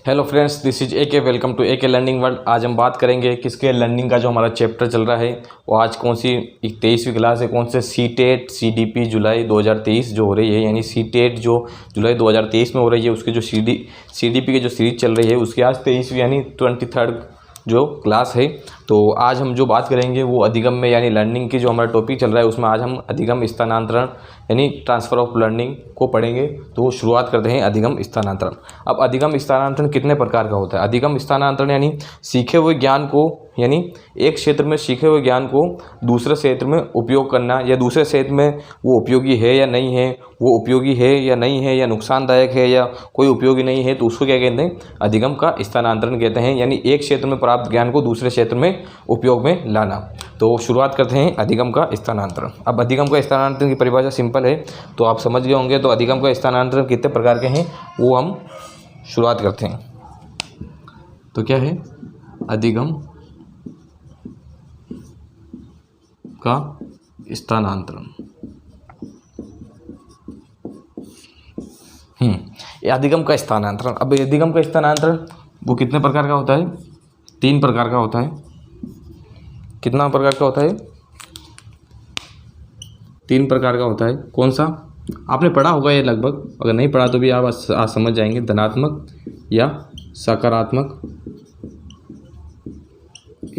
Hello friends, this is AK। Welcome to AK learning world. आज हम बात करेंगे किसके लर्निंग का जो हमारा चैप्टर चल रहा है वो आज कौन सी 23वीं क्लास है, कौन से CTET CDP जुलाई 2023 जो हो रही है, यानी CTET जो जुलाई 2023 में हो रही है उसकी जो CDP की जो सीरीज चल रही है उसकी आज 23वीं यानी 23rd जो क्लास है। तो आज हम जो बात करेंगे वो अधिगम में, यानी लर्निंग की जो हमारा टॉपिक चल रहा है उसमें आज हम अधिगम स्थानांतरण यानी ट्रांसफ़र ऑफ लर्निंग को पढ़ेंगे। तो शुरुआत करते हैं अधिगम स्थानांतरण। अब अधिगम स्थानांतरण कितने प्रकार का होता है? अधिगम स्थानांतरण यानी सीखे हुए ज्ञान को, यानी एक क्षेत्र में सीखे हुए ज्ञान को दूसरे क्षेत्र में उपयोग करना, या दूसरे क्षेत्र में वो उपयोगी है या नहीं है, वो उपयोगी है या नहीं है, या नुकसानदायक है या कोई उपयोगी नहीं है, तो उसको क्या कहते हैं? अधिगम का स्थानांतरण कहते हैं। यानी एक क्षेत्र में प्राप्त ज्ञान को दूसरे क्षेत्र में उपयोग में लाना। तो शुरुआत करते हैं अधिगम का स्थानांतरण। अब अधिगम का स्थानांतरण की परिभाषा सिंपल है, तो आप समझ गए होंगे। तो अधिगम का स्थानांतरण कितने प्रकार के हैं वो हम शुरुआत करते हैं। तो क्या है अधिगम का स्थानांतरण? ये अधिगम का स्थानांतरण। अब अधिगम का स्थानांतरण वो कितने प्रकार का होता है? 3 प्रकार का होता है। कितना प्रकार का होता है? 3 प्रकार का होता है। कौन सा? आपने पढ़ा होगा ये लगभग, अगर नहीं पढ़ा तो भी आप आज समझ जाएंगे। धनात्मक या सकारात्मक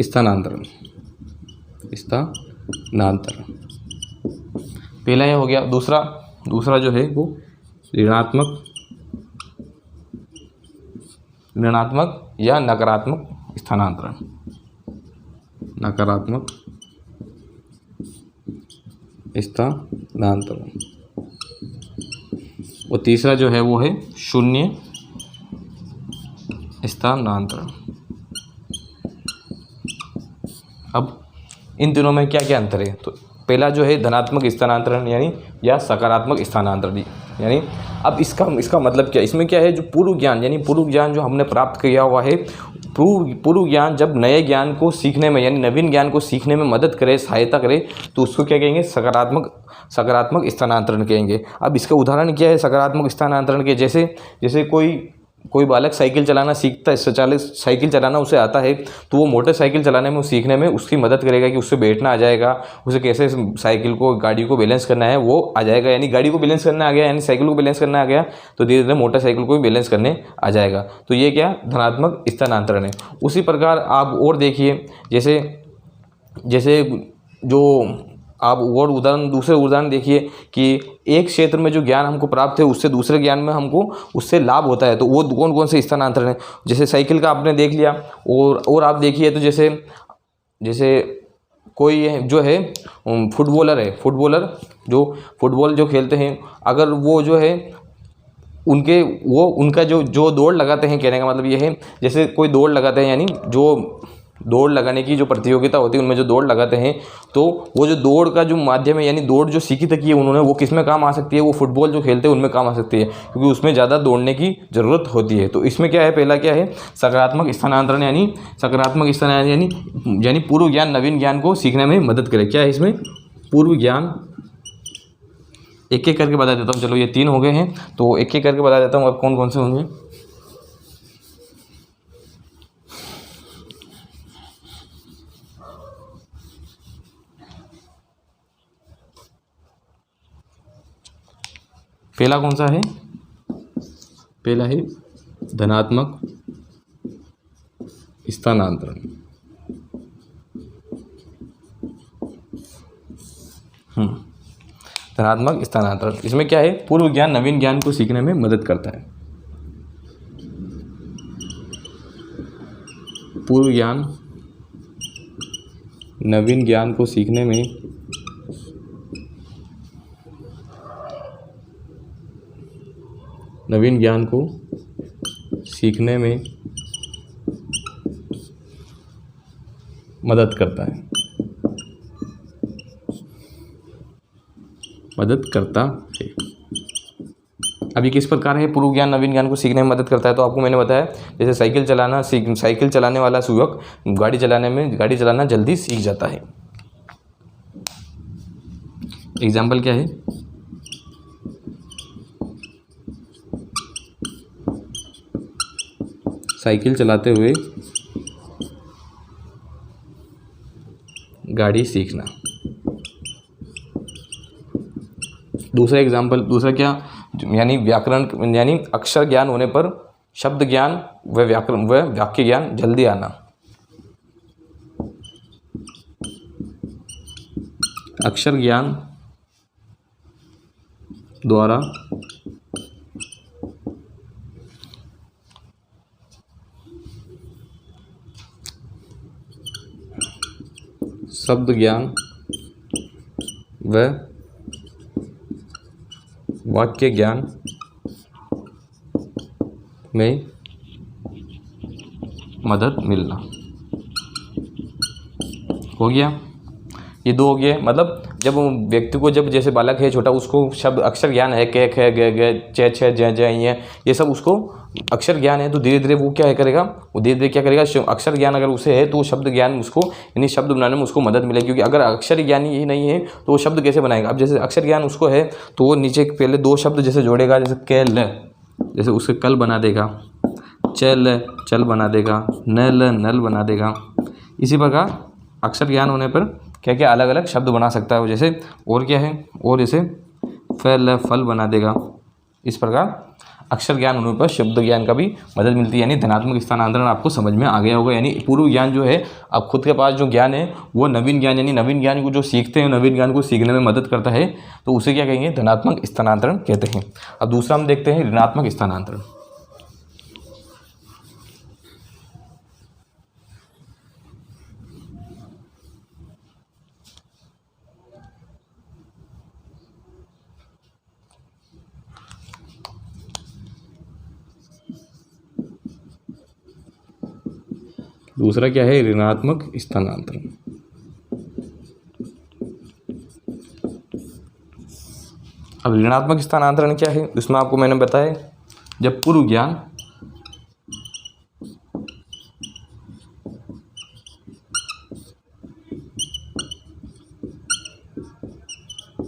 स्थानांतरण। पहला ये हो गया। दूसरा जो है वो ऋणात्मक या नकारात्मक स्थानांतरण। नकारात्मक स्थानांतरण। और तीसरा जो है वो है शून्य स्थानांतरण। अब इन तीनों में क्या क्या अंतर है? तो पहला जो है धनात्मक स्थानांतरण यानी या सकारात्मक स्थानांतरण, यानी अब इसका मतलब क्या? इसमें क्या है, जो पूर्व ज्ञान यानी पूर्व ज्ञान जो हमने प्राप्त किया हुआ है, पूर्व ज्ञान जब नए ज्ञान को सीखने में यानी नवीन ज्ञान को सीखने में मदद करे, सहायता करे, तो उसको क्या कहेंगे? सकारात्मक स्थानांतरण कहेंगे। अब इसका उदाहरण क्या है सकारात्मक स्थानांतरण के? जैसे कोई बालक साइकिल चलाना सीखता है, साइकिल चलाना उसे आता है, तो वो मोटरसाइकिल चलाने में सीखने में उसकी मदद करेगा कि उससे बैठना आ जाएगा, उसे कैसे गाड़ी को बैलेंस करना है वो आ जाएगा। यानी गाड़ी को बैलेंस करना आ गया, यानी साइकिल को बैलेंस करना आ गया, तो धीरे धीरे मोटरसाइकिल को भी बैलेंस करने आ जाएगा। तो ये क्या धनात्मक स्थानांतरण है। उसी प्रकार आप और देखिए, जैसे जो आप और दूसरे उदाहरण देखिए कि एक क्षेत्र में जो ज्ञान हमको प्राप्त है उससे दूसरे ज्ञान में हमको उससे लाभ होता है, तो वो कौन कौन से स्थानांतरण है? जैसे साइकिल का आपने देख लिया, और आप देखिए तो जैसे कोई जो है फुटबॉलर है, जो फुटबॉल जो खेलते हैं, अगर वो जो है उनका जो दौड़ लगाते हैं, कहने का मतलब ये है जैसे कोई दौड़ लगाते हैं, यानी जो दौड़ लगाने की जो प्रतियोगिता होती है उनमें जो दौड़ लगाते हैं, तो वो जो दौड़ का जो माध्यम है यानी दौड़ जो सीखी तक है उन्होंने, वो किस में काम आ सकती है? वो फुटबॉल जो खेलते हैं उनमें काम आ सकती है, क्योंकि उसमें ज़्यादा दौड़ने की ज़रूरत होती है। तो इसमें क्या है, पहला क्या है सकारात्मक स्थानांतरण, यानी पूर्व ज्ञान नवीन ज्ञान को सीखने में मदद करे। क्या है इसमें? पूर्व ज्ञान। एक एक करके बता देता हूँ। चलो ये 3 हो गए हैं, तो एक एक करके बता देता हूँ अब कौन कौन से होंगे। पहला कौन सा है? पहला है धनात्मक स्थानांतरण। धनात्मक स्थानांतरण, इसमें क्या है? पूर्व ज्ञान नवीन ज्ञान को सीखने में मदद करता है। पूर्व ज्ञान नवीन ज्ञान को सीखने में मदद करता है। अभी किस प्रकार है पूर्व ज्ञान नवीन ज्ञान को सीखने में मदद करता है? तो आपको मैंने बताया, जैसे साइकिल चलाने वाला युवक गाड़ी चलाना जल्दी सीख जाता है। एग्जाम्पल क्या है? साइकिल चलाते हुए गाड़ी सीखना। दूसरा एग्जाम्पल, दूसरा क्या, यानी व्याकरण यानी अक्षर ज्ञान होने पर शब्द ज्ञान व व्याकरण व वाक्य ज्ञान जल्दी आना। अक्षर ज्ञान द्वारा शब्द ज्ञान व वाक्य ज्ञान में मदद मिलना। हो गया, ये दो हो गए। मतलब जब व्यक्ति को, जब जैसे बालक है छोटा, उसको शब्द अक्षर ज्ञान है, क ख ग ग च छ ज ज ये सब उसको अक्षर ज्ञान है, तो धीरे धीरे वो क्या है करेगा, वो धीरे धीरे क्या करेगा, अक्षर ज्ञान अगर उसे है तो शब्द ज्ञान उसको, यानी शब्द बनाने में उसको मदद मिलेगी। क्योंकि अगर अक्षर ज्ञान ही नहीं है तो वो शब्द कैसे बनाएगा। अब जैसे अक्षर ज्ञान उसको है तो वो नीचे पहले दो शब्द जैसे जोड़ेगा, जैसे क ल, जैसे उसे कल बना देगा, चल चल बना देगा, नल नल बना देगा। इसी प्रकार अक्षर ज्ञान होने पर क्या क्या अलग अलग शब्द बना सकता है वो, जैसे और क्या है, और जैसे फल फल बना देगा। इस प्रकार अक्षर ज्ञान होने पर शब्द ज्ञान का भी मदद मिलती है। यानी धनात्मक स्थानांतरण आपको समझ में आ गया होगा। यानी पूर्व ज्ञान जो है, अब खुद के पास जो ज्ञान है वो नवीन ज्ञान, यानी नवीन ज्ञान को जो सीखते हैं, नवीन ज्ञान को सीखने में मदद करता है, तो उसे क्या कहेंगे, धनात्मक स्थानांतरण कहते हैं। अब दूसरा हम देखते हैं ऋणात्मक स्थानांतरण। दूसरा क्या है, ऋणात्मक स्थानांतरण। अब ऋणात्मक स्थानांतरण क्या है, इसमें आपको मैंने बताया, जब पूर्व ज्ञान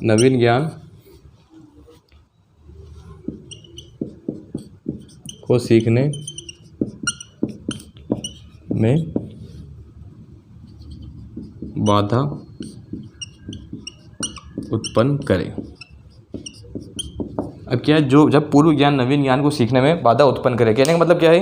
नवीन ज्ञान को सीखने में बाधा उत्पन्न करे। अब क्या है, जो जब पूर्व ज्ञान नवीन ज्ञान को सीखने में बाधा उत्पन्न करे, कहने का मतलब क्या है,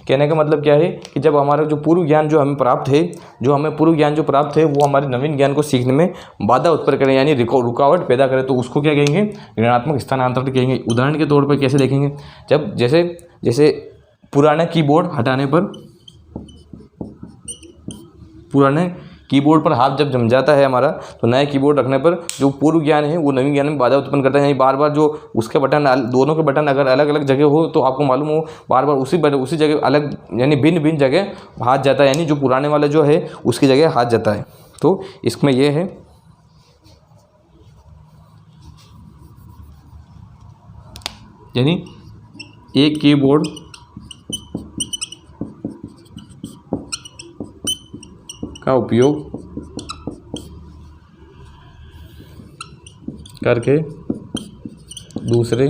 कहने का मतलब क्या है कि जब हमारा जो पूर्व ज्ञान जो हमें प्राप्त है, जो हमें पूर्व ज्ञान जो प्राप्त है वो हमारे नवीन ज्ञान को सीखने में बाधा उत्पन्न करे, यानी रुकावट पैदा करे, तो उसको क्या कहेंगे, ऋणात्मक स्थानांतरण कहेंगे। उदाहरण के तौर पर कैसे देखेंगे, जब जैसे पुराना कीबोर्ड हटाने पर, पुराने कीबोर्ड पर हाथ जब जम जाता है हमारा, तो नए कीबोर्ड रखने पर जो पूर्व ज्ञान है वो नवीन ज्ञान में बाधा उत्पन्न करता है। यानी बार बार जो उसके बटन, दोनों के बटन अगर अलग अलग जगह हो तो आपको मालूम हो बार बार उसी जगह अलग, यानी भिन्न जगह हाथ जाता है, यानी जो पुराने वाला जो है उसकी जगह हाथ जाता है। तो इसमें यह है, यानी एक कीबोर्ड का उपयोग करके दूसरे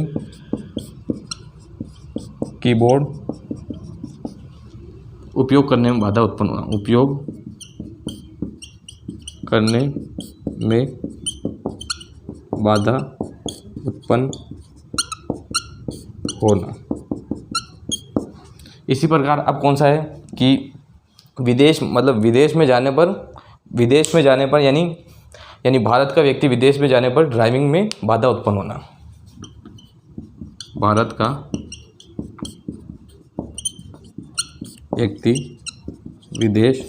कीबोर्ड उपयोग करने में बाधा उत्पन्न होना, उपयोग करने में बाधा उत्पन्न होना। इसी प्रकार अब कौन सा है कि विदेश में जाने पर यानी भारत का व्यक्ति विदेश में जाने पर ड्राइविंग में बाधा उत्पन्न होना। भारत का व्यक्ति विदेश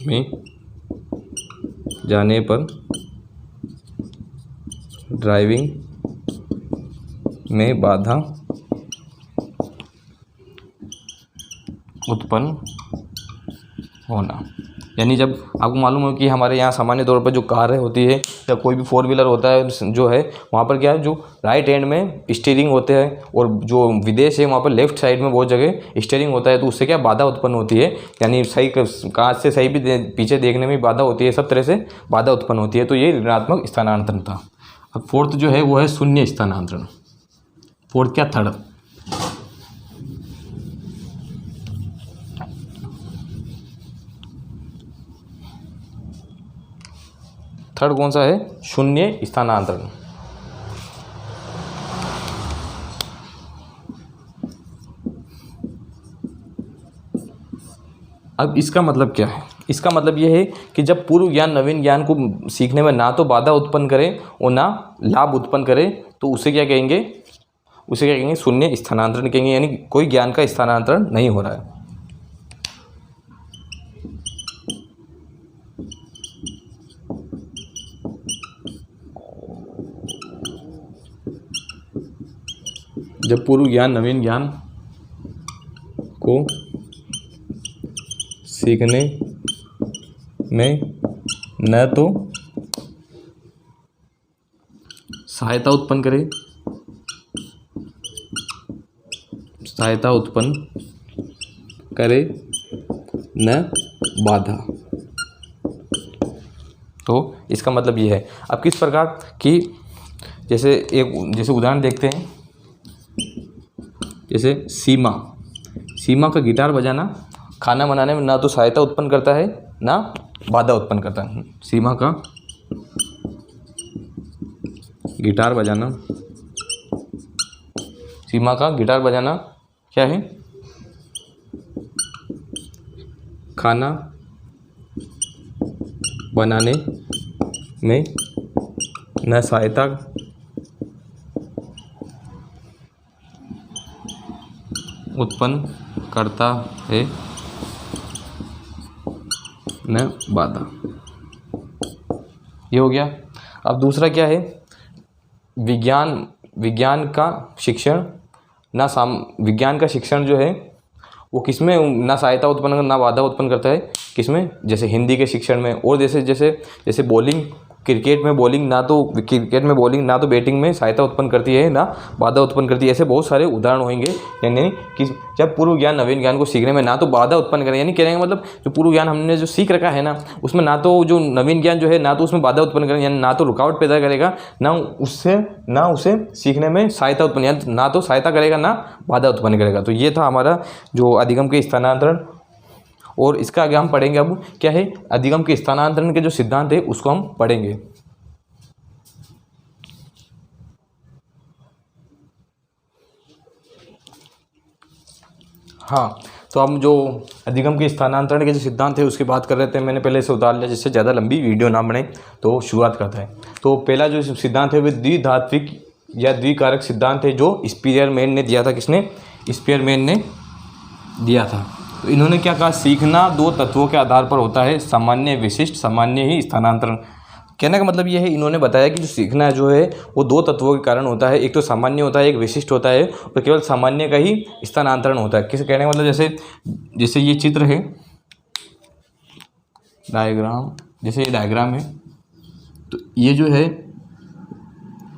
में जाने पर ड्राइविंग में बाधा उत्पन्न होना। यानी जब आपको मालूम हो कि हमारे यहाँ सामान्य तौर पर जो कारें होती है या कोई भी फोर व्हीलर होता है जो है, वहाँ पर क्या है, जो राइट हैंड में स्टीयरिंग होते हैं, और जो विदेश है वहाँ पर लेफ्ट साइड में बहुत जगह स्टीयरिंग होता है, तो उससे क्या बाधा उत्पन्न होती है, यानी सही कांच से सही भी पीछे देखने में बाधा होती है, सब तरह से बाधा उत्पन्न होती है। तो ये ऋणात्मक स्थानांतरण था। अब फोर्थ जो है वो है शून्य स्थानांतरण। फोर्थ क्या, थर्ड। थर्ड कौन सा है? शून्य स्थानांतरण। अब इसका मतलब क्या है? इसका मतलब ये है कि जब पूर्व ज्ञान नवीन ज्ञान को सीखने में ना तो बाधा उत्पन्न करे और ना लाभ उत्पन्न करे, तो उसे क्या कहेंगे? उसे क्या कहेंगे? शून्य स्थानांतरण कहेंगे, यानी कोई ज्ञान का स्थानांतरण नहीं हो रहा है। जब पूर्व ज्ञान नवीन ज्ञान को सीखने में न तो सहायता उत्पन्न करे न बाधा, तो इसका मतलब ये है। अब किस प्रकार कि जैसे उदाहरण देखते हैं, जैसे सीमा का गिटार बजाना खाना बनाने में ना तो सहायता उत्पन्न करता है ना बाधा उत्पन्न करता है। सीमा का गिटार बजाना क्या है? खाना बनाने में न सहायता उत्पन्न करता है न बाधा। ये हो गया। अब दूसरा क्या है? विज्ञान का शिक्षण जो है वो किसमें ना सहायता उत्पन्न ना बाधा उत्पन्न करता है? किसमें? जैसे हिंदी के शिक्षण में, और जैसे क्रिकेट में बॉलिंग ना तो बैटिंग में सहायता उत्पन्न करती है ना बाधा उत्पन्न करती है। ऐसे बहुत सारे उदाहरण होंगे, यानी कि जब पूर्व ज्ञान नवीन ज्ञान को सीखने में ना तो बाधा उत्पन्न करे, यानी कहने का मतलब जो पूर्व ज्ञान हमने जो सीख रखा है ना, उसमें ना तो जो नवीन ज्ञान जो है ना तो उसमें बाधा उत्पन्न करेगा, यानी ना तो रुकावट पैदा करेगा, ना उसे सीखने में सहायता उत्पन्न, यानी ना तो सहायता करेगा ना बाधा उत्पन्न करेगा। तो ये था हमारा जो अधिगम के स्थानांतरण। और इसका आगे हम पढ़ेंगे अब क्या है? अधिगम के स्थानांतरण के जो सिद्धांत है उसको हम पढ़ेंगे। हाँ, तो हम जो अधिगम के स्थानांतरण के जो सिद्धांत है उसकी बात कर रहे थे, मैंने पहले से उतार लिया जिससे ज़्यादा लंबी वीडियो ना बने, तो शुरुआत करते हैं। तो पहला जो सिद्धांत है वह द्विधात्विक या द्विकारक सिद्धांत है, जो स्पीयरमैन ने दिया था। किसने? स्पीयरमैन ने दिया था। तो इन्होंने क्या कहा? सीखना दो तत्वों के आधार पर होता है, सामान्य विशिष्ट, सामान्य ही स्थानांतरण। कहने का मतलब ये है, इन्होंने बताया कि जो सीखना जो है वो दो तत्वों के कारण होता है, एक तो सामान्य होता है, एक विशिष्ट होता है, और केवल सामान्य का ही स्थानांतरण होता है। किसे कहने का मतलब जैसे ये चित्र है, डायग्राम, जैसे ये डायग्राम है, तो ये जो है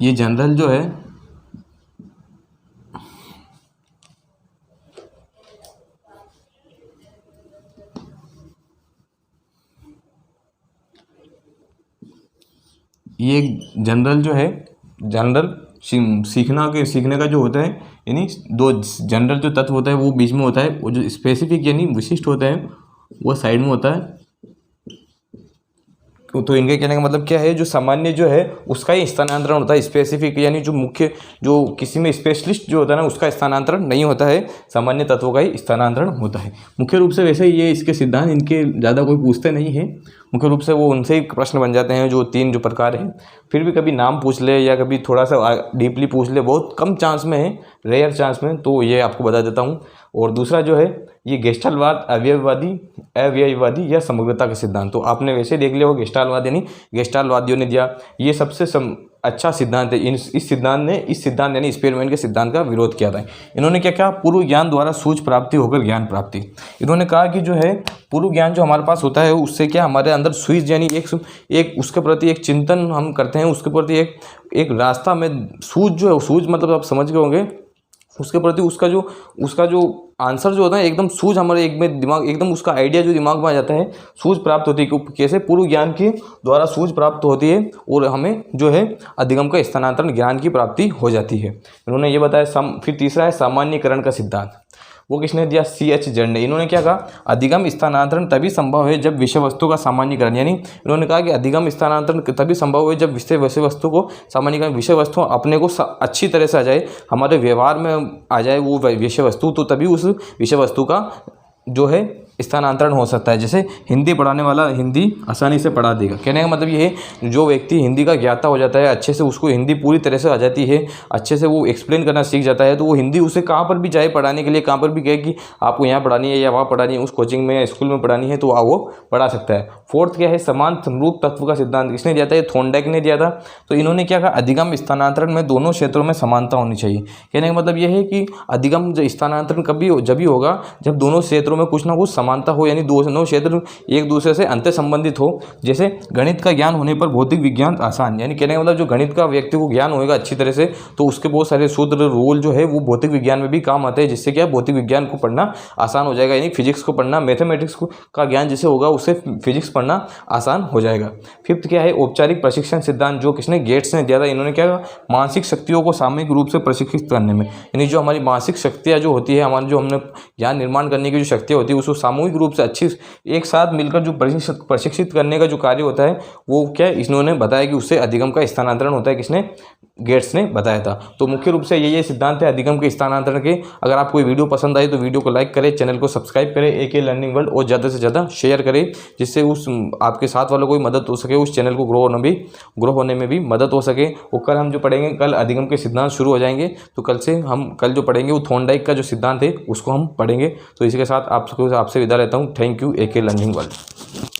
ये जनरल जो है ये जनरल जो है, जनरल सीखने का जो होता है, यानी दो जनरल जो तत्व होता है वो बीच में होता है, वो जो स्पेसिफिक यानी विशिष्ट होता है वो साइड में होता है। तो इनके कहने का मतलब क्या है? जो सामान्य जो है उसका ही स्थानांतरण होता है, स्पेसिफिक यानी जो मुख्य जो किसी में स्पेशलिस्ट जो होता है ना उसका स्थानांतरण नहीं होता है, सामान्य तत्वों का ही स्थानांतरण होता है मुख्य रूप से। वैसे ये इसके सिद्धांत इनके ज़्यादा कोई पूछते नहीं है, मुख्य रूप से वो उनसे ही प्रश्न बन जाते हैं जो तीन जो प्रकार हैं। फिर भी कभी नाम पूछ ले या कभी थोड़ा सा डीपली पूछ ले, बहुत कम चांस में है, रेयर चांस में, तो ये आपको बता देता हूँ। और दूसरा जो है ये गेस्टाल्टवाद, अवयववादी या समग्रता का सिद्धांत। तो आपने वैसे देख लिया हो, गेस्टाल्टवाद यानी गेस्टाल्टवादियों ने दिया, ये सबसे अच्छा सिद्धांत है। इस सिद्धांत यानी स्पीयरमैन के सिद्धांत का विरोध किया था। इन्होंने क्या कहा? पूर्व ज्ञान द्वारा सूझ प्राप्ति होकर ज्ञान प्राप्ति। इन्होंने कहा कि जो है पूर्व ज्ञान जो हमारे पास होता है उससे क्या हमारे अंदर सूझ यानी एक उसके प्रति एक चिंतन हम करते हैं, उसके प्रति एक रास्ता में सूझ जो है, सूझ मतलब आप समझ गए होंगे, उसके प्रति उसका जो आंसर जो होता है एकदम सूझ हमारे एक में दिमाग एकदम उसका आइडिया जो दिमाग में आ जाता है, सूझ प्राप्त होती है। कैसे? पूर्व ज्ञान के द्वारा सूझ प्राप्त होती है और हमें जो है अधिगम का स्थानांतरण ज्ञान की प्राप्ति हो जाती है। उन्होंने ये बताया। फिर तीसरा है सामान्यीकरण का सिद्धांत। वो किसने दिया, C.H. जड़ ने। इन्होंने क्या कहा, अधिगम स्थानांतरण तभी संभव है जब विषय वस्तु का सामान्यीकरण, यानी इन्होंने कहा कि अधिगम स्थानांतरण तभी संभव है जब विषय वस्तु को सामान्यीकरण, विषय वस्तु अपने को अच्छी तरह से आ जाए, हमारे व्यवहार में आ जाए वो विषय वस्तु, तो तभी उस विषय वस्तु का जो है स्थानांतरण हो सकता है। जैसे हिंदी पढ़ाने वाला हिंदी आसानी से पढ़ा देगा। कहने का मतलब ये है, जो व्यक्ति हिंदी का ज्ञाता हो जाता है, अच्छे से उसको हिंदी पूरी तरह से आ जाती है, अच्छे से वो एक्सप्लेन करना सीख जाता है, तो वो हिंदी उसे कहाँ पर भी जाए पढ़ाने के लिए, कहाँ पर भी कहे कि आपको यहाँ पढ़ानी है या वहाँ पढ़ानी है, उस कोचिंग में या स्कूल में पढ़ानी है, तो वो पढ़ा सकता है। फोर्थ क्या है, समान समरूप तत्व का सिद्धांत। किसने दिया था, ये थॉर्नडाइक ने दिया था। तो इन्होंने क्या कहा, अधिगम स्थानांतरण में दोनों क्षेत्रों में समानता होनी चाहिए। कहने का मतलब ये है कि अधिगम स्थानांतरण कभी जब भी होगा जब दोनों क्षेत्रों में कुछ ना कुछ समानता हो, यानी दोनों क्षेत्र एक दूसरे से अंतर संबंधित हो। जैसे गणित का ज्ञान होने पर भौतिक विज्ञान आसान, यानी कहने का मतलब जो गणित का व्यक्ति को ज्ञान होगा अच्छी तरह से, तो उसके बहुत सारे सूत्र रूल जो है वो भौतिक विज्ञान में भी काम आते हैं, जिससे क्या भौतिक विज्ञान को पढ़ना आसान हो जाएगा, यानी फिजिक्स को पढ़ना, मैथमेटिक्स का ज्ञान जिसे होगा उससे फिजिक्स पढ़ना आसान हो जाएगा। फिफ्थ क्या है, औपचारिक प्रशिक्षण सिद्धांत, जो किसने, गेट्स ने दिया था। इन्होंने क्या कहा, मानसिक शक्तियों को सामूहिक रूप से प्रशिक्षित करने में, यानी जो हमारी मानसिक शक्तियाँ जो होती है, हमारे जो हमने ज्ञान निर्माण करने की जो शक्तियाँ होती है, उसको सामूहिक रूप से अच्छी एक साथ मिलकर जो प्रशिक्षित करने का जो कार्य होता है, वो क्या इन्होंने बताया कि उससे अधिगम का स्थानांतरण होता है। किसने, गेट्स ने बताया था। तो मुख्य रूप से ये सिद्धांत है अधिगम के स्थानांतरण के। अगर आपको वीडियो पसंद आई तो वीडियो को लाइक करें, चैनल को सब्सक्राइब करें AK लर्निंग वर्ल्ड, और ज़्यादा से ज़्यादा शेयर करें, जिससे उस आपके साथ वालों को भी मदद हो सके, उस चैनल को ग्रो होने में भी मदद हो सके। और कल हम जो पढ़ेंगे, कल अधिगम के सिद्धांत शुरू हो जाएंगे, तो कल से हम कल जो पढ़ेंगे वो थॉर्नडाइक का जो सिद्धांत है उसको हम पढ़ेंगे। तो इसी के साथ आपसे विदा लेता हूँ। Thank you AK learning world.